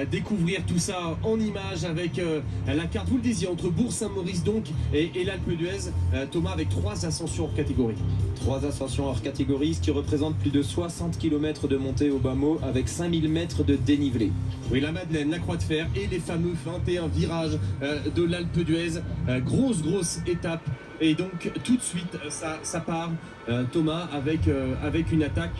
découvrir tout ça en images avec la carte, vous le disiez, entre Bourg-Saint-Maurice donc et l'Alpe d'Huez. Thomas, avec 3 ascensions hors catégorie. 3 ascensions hors catégorie, ce qui représente plus de 60 km de montée au bas mot avec 5000 mètres de dénivelé. Oui, la Madeleine, la Croix de Fer et les fameux 21 virages de l'Alpe d'Huez. Grosse étape. Et donc tout de suite ça part, Thomas, avec une attaque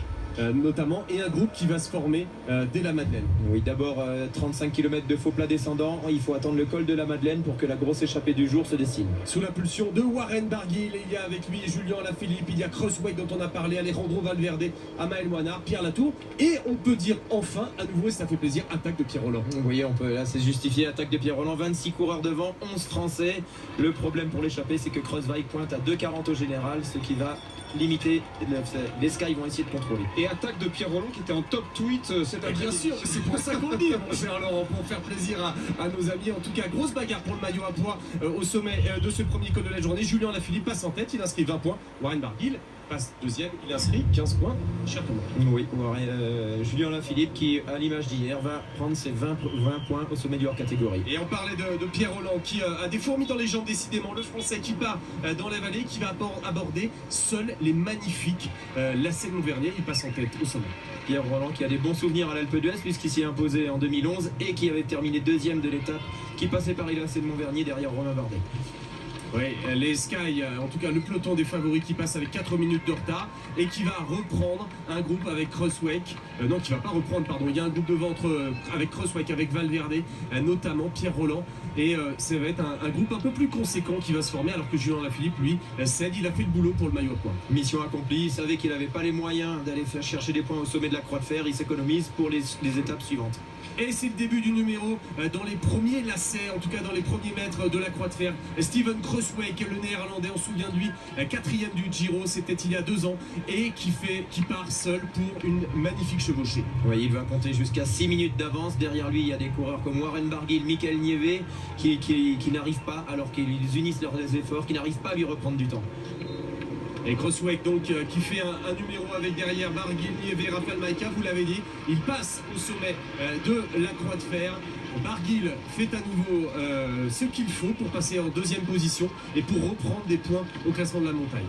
notamment, et un groupe qui va se former dès la Madeleine. Oui, d'abord 35 km de faux plat descendant, il faut attendre le col de la Madeleine pour que la grosse échappée du jour se dessine. Sous l'impulsion de Warren Barguil, il y a avec lui Julien Alaphilippe, il y a Crossway dont on a parlé, Alejandro Valverde, Amael Moinard, Pierre Latour, et on peut dire enfin, à nouveau, et ça fait plaisir, attaque de Pierre Rolland. Oui, on peut, là c'est justifié, attaque de Pierre Rolland, 26 coureurs devant, 11 Français. Le problème pour l'échappée, c'est que Crossway pointe à 2,40 au général, ce qui va limiter, les Sky vont essayer de contrôler. Et attaque de Pierre Rolland qui était en top tweet bien sûr, c'est pour ça qu'on le dit, mon cher Laurent, pour faire plaisir à nos amis. En tout cas, grosse bagarre pour le maillot à poids au sommet de ce premier col de la journée. Julien Alaphilippe passe en tête, il inscrit 20 points. Warren Barguil passe deuxième, il inscrit 15 points. Cher Thomas. Oui, Julien Alaphilippe qui, à l'image d'hier, va prendre ses 20 points au sommet du hors catégorie. Et on parlait de Pierre Rolland qui a des fourmis dans les jambes décidément. Le Français qui part dans la vallée, qui va aborder seul les magnifiques lacets de Montvernier. Il passe en tête au sommet. Pierre Rolland qui a des bons souvenirs à l'Alpe d'Huez puisqu'il s'y est imposé en 2011 et qui avait terminé deuxième de l'étape, qui passait par les lacets de Montvernier derrière Romain Bardet. Oui, les Sky, en tout cas le peloton des favoris qui passe avec 4 minutes de retard et qui va reprendre un groupe avec Crosswake. Non, qui va pas reprendre, pardon. Il y a un groupe devant avec Crosswake, avec Valverde, notamment Pierre Rolland. Et ça va être un groupe un peu plus conséquent qui va se former, alors que Julien Alaphilippe, lui, cède. Il a fait le boulot pour le maillot à poids. Mission accomplie. Il savait qu'il n'avait pas les moyens d'aller faire chercher des points au sommet de la Croix de Fer. Il s'économise pour les étapes suivantes. Et c'est le début du numéro dans les premiers lacets, en tout cas dans les premiers mètres de la Croix de Fer. Steven Crosswake, le néerlandais, on se souvient de lui, 4e du Giro, c'était il y a 2 ans, et qui part seul pour une magnifique chevauchée. Oui, il va compter jusqu'à 6 minutes d'avance. Derrière lui, il y a des coureurs comme Warren Barguil, Michael Nieve qui n'arrivent pas, alors qu'ils unissent leurs efforts, qui n'arrivent pas à lui reprendre du temps. Et Crosswake donc qui fait un numéro avec derrière Barguil, Nieve, Rafael Maïka, vous l'avez dit, il passe au sommet de la Croix de Fer. Barguil fait à nouveau ce qu'il faut pour passer en 2e position et pour reprendre des points au classement de la montagne.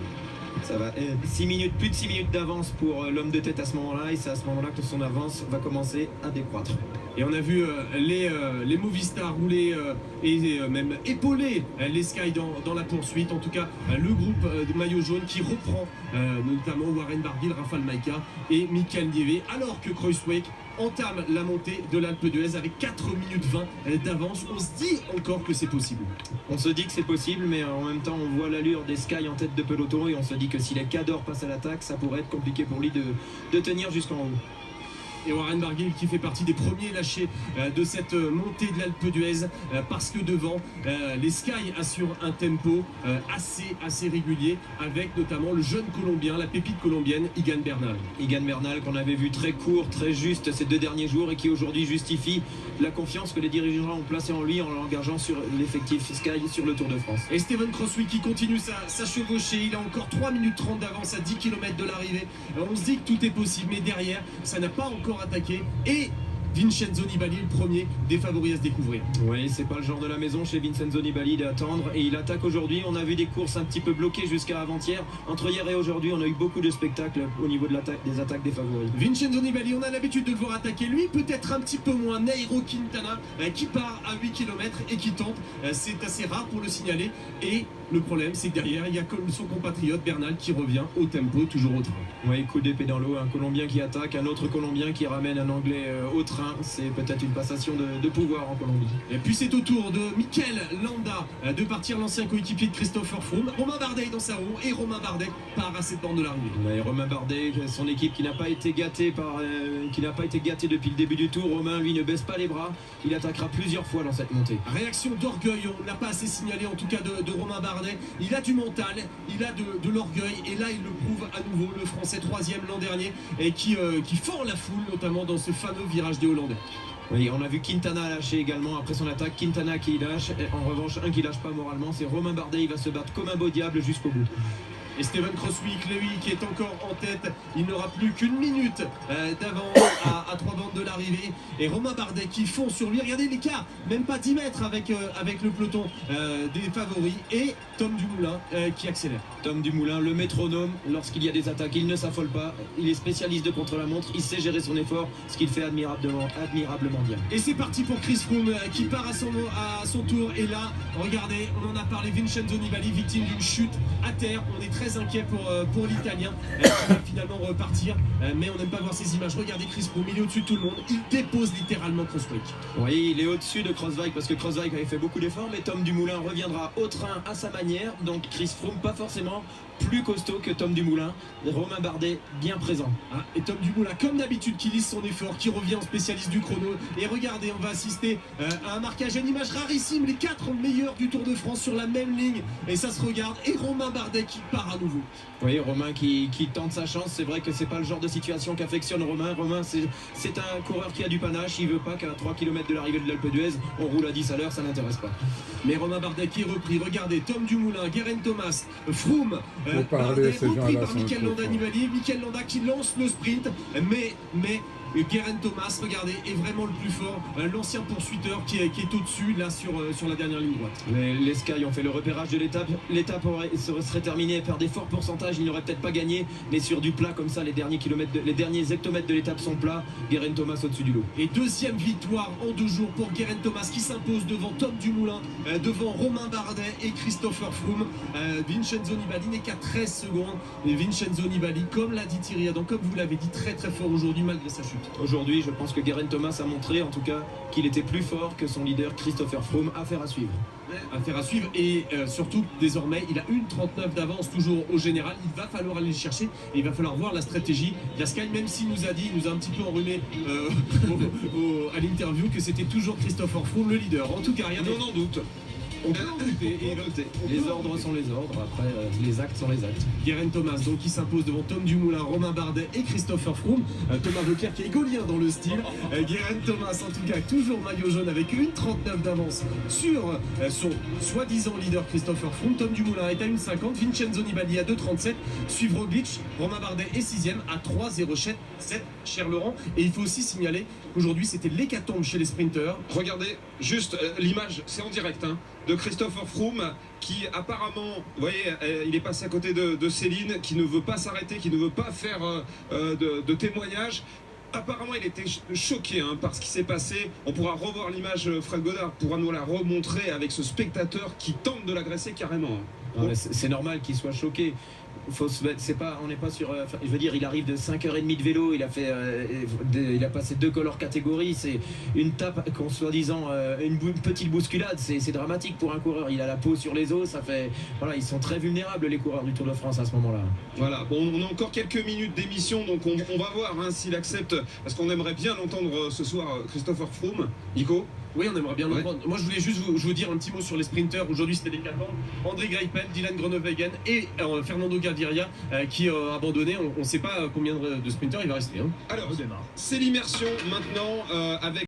Ça va, 6 minutes, plus de 6 minutes d'avance pour l'homme de tête à ce moment-là, et c'est à ce moment-là que son avance va commencer à décroître. Et on a vu les Movistar rouler et même épauler les Sky dans la poursuite. En tout cas, le groupe de maillot jaune qui reprend notamment Warren Barguil, Rafael Maïka et Michael Nieve, alors que Crosswake entame la montée de l'Alpe d'Huez avec 4 minutes 20 d'avance. On se dit encore que c'est possible. On se dit que c'est possible, mais en même temps on voit l'allure des Sky en tête de peloton et on se dit que si les Cador passent à l'attaque, ça pourrait être compliqué pour lui de tenir jusqu'en haut. Et Warren Barguil qui fait partie des premiers lâchés de cette montée de l'Alpe d'Huez parce que devant les Sky assurent un tempo assez régulier avec notamment le jeune Colombien, la pépite colombienne Egan Bernal. Egan Bernal qu'on avait vu très court, très juste ces 2 derniers jours et qui aujourd'hui justifie la confiance que les dirigeants ont placée en lui en l'engageant sur l'effectif Sky sur le Tour de France. Et Steven Crosswake qui continue sa chevauchée, il a encore 3 minutes 30 d'avance à 10 km de l'arrivée. On se dit que tout est possible, mais derrière ça n'a pas encore attaqué et Vincenzo Nibali, le premier des favoris à se découvrir. Oui, c'est pas le genre de la maison chez Vincenzo Nibali d'attendre et il attaque aujourd'hui. On a vu des courses un petit peu bloquées jusqu'à avant-hier. Entre hier et aujourd'hui, on a eu beaucoup de spectacles au niveau de des attaques des favoris. Vincenzo Nibali, on a l'habitude de le voir attaquer. Lui, peut-être un petit peu moins. Nairo Quintana qui part à 8 km et qui tente. C'est assez rare pour le signaler. Et le problème, c'est que derrière, il y a son compatriote Bernal qui revient au tempo, toujours au train. Oui, coup d'épée dans l'eau. Un Colombien qui attaque, un autre Colombien qui ramène un Anglais au train. C'est peut-être une passation de pouvoir en Colombie. Et puis c'est au tour de Mikel Landa de partir, l'ancien coéquipier de Christopher Froome. Romain Bardet est dans sa roue et Romain Bardet part à cette borne de l'arrivée. Ouais, Romain Bardet, son équipe qui n'a pas été gâtée depuis le début du tour. Romain, lui, ne baisse pas les bras. Il attaquera plusieurs fois dans cette montée. Réaction d'orgueil, on n'a pas assez signalé en tout cas de Romain Bardet. Il a du mental, il a de l'orgueil et là il le prouve à nouveau, le Français 3e l'an dernier et qui fend la foule notamment dans ce fameux virage des Hollandais. Oui, on a vu Quintana lâcher également après son attaque. Quintana qui lâche. En revanche, un qui lâche pas moralement, c'est Romain Bardet. Il va se battre comme un beau diable jusqu'au bout. Et Steven Crosswick, lui, qui est encore en tête, il n'aura plus qu'une minute d'avance à 3 bandes de l'arrivée. Et Romain Bardet qui fond sur lui. Regardez l'écart, même pas 10 mètres avec le peloton des favoris. Et Tom Dumoulin qui accélère. Tom Dumoulin, le métronome, lorsqu'il y a des attaques, il ne s'affole pas. Il est spécialiste de contre-la-montre, il sait gérer son effort, ce qu'il fait admirablement bien. Et c'est parti pour Chris Froome qui part à son tour. Et là, regardez, on en a parlé, Vincenzo Nibali, victime d'une chute à terre. On est très inquiet pour l'Italien qui va finalement repartir. Mais on n'aime pas voir ces images. Regardez Chris Froome, il est au-dessus de tout le monde. Il dépose littéralement Crosswick. Oui, il est au-dessus de Crosswick parce que Crosswick avait fait beaucoup d'efforts. Mais Tom Dumoulin reviendra au train à sa manière. Donc Chris Froome, pas forcément plus costaud que Tom Dumoulin. Romain Bardet bien présent. Et Tom Dumoulin, comme d'habitude, qui lisse son effort, qui revient en spécialiste du chrono. Et regardez, on va assister à un marquage, une image rarissime. Les 4 meilleurs du Tour de France sur la même ligne. Et ça se regarde. Et Romain Bardet qui part à nouveau. Oui, Romain qui tente sa chance. C'est vrai que c'est pas le genre de situation qu'affectionne Romain. Romain, c'est un coureur qui a du panache. Il veut pas qu'à 3 km de l'arrivée de l'Alpe d'Huez, on roule à 10 à l'heure, ça n'intéresse pas. Mais Romain Bardet qui est repris. Regardez, Tom Dumoulin, Geraint Thomas, Froome, Bardet repris par Mikel Landa Nibali. Mikel Landa qui lance le sprint. Mais Geraint Thomas, regardez, est vraiment le plus fort. L'ancien poursuiteur qui est au-dessus, là, sur la dernière ligne droite. Les Sky ont fait le repérage de l'étape. L'étape serait terminée par des forts pourcentages. Il n'aurait peut-être pas gagné, mais sur du plat comme ça, les derniers hectomètres de l'étape sont plats. Geraint Thomas au-dessus du lot. Et deuxième victoire en 2 jours pour Geraint Thomas qui s'impose devant Tom Dumoulin, devant Romain Bardet et Christopher Froome. Vincenzo Nibali n'est qu'à 13 secondes. Et Vincenzo Nibali, comme l'a dit Thierry Adam, comme vous l'avez dit, très très fort aujourd'hui malgré sa chute. Aujourd'hui, je pense que Geraint Thomas a montré en tout cas qu'il était plus fort que son leader Christopher Froome. Affaire à suivre. Affaire à suivre et surtout désormais il a 1,39 d'avance toujours au général. Il va falloir aller le chercher et il va falloir voir la stratégie. Sky, même s'il nous a dit, il nous a un petit peu enrhumé à l'interview que c'était toujours Christopher Froome le leader. En tout cas, rien on en doute. On peut en douter. Les ordres sont les ordres, après les actes sont les actes. Geraint Thomas donc qui s'impose devant Tom Dumoulin, Romain Bardet et Christopher Froome. Thomas Voeckler qui est gaulien dans le style. Geraint Thomas en tout cas toujours maillot jaune avec 1,39 d'avance sur son soi-disant leader Christopher Froome. Tom Dumoulin est à 1,50, Vincenzo Nibali à 2,37, suivre Roglic, Romain Bardet est 6ème à 3,07, cher Laurent. Et il faut aussi signaler qu'aujourd'hui c'était l'hécatombe chez les sprinteurs. Regardez juste l'image, c'est en direct, de Christopher Froome qui apparemment, vous voyez, il est passé à côté de Céline, qui ne veut pas s'arrêter, qui ne veut pas faire de témoignage. Apparemment, il était choqué par ce qui s'est passé. On pourra revoir l'image, Fred Godard pourra nous la remontrer avec ce spectateur qui tente de l'agresser carrément. C'est normal qu'il soit choqué. On n'est pas sur. Je veux dire, il arrive de 5h30 de vélo. Il a passé 2 cols catégories. C'est une tape, soi-disant une petite bousculade. C'est dramatique pour un coureur. Il a la peau sur les os. Ça fait. Voilà, ils sont très vulnérables les coureurs du Tour de France à ce moment-là. Voilà. Bon, on a encore quelques minutes d'émission, donc on va voir s'il accepte, parce qu'on aimerait bien l'entendre ce soir, Christopher Froome. Nico. Oui, on aimerait bien l'entendre. Moi, je voulais juste vous dire un petit mot sur les sprinteurs. Aujourd'hui, c'était des 4 bandes. André Greipel, Dylan Groenewegen et Fernando Gaviria qui ont abandonné. On ne sait pas combien de sprinteurs il va rester. Alors, c'est l'immersion maintenant avec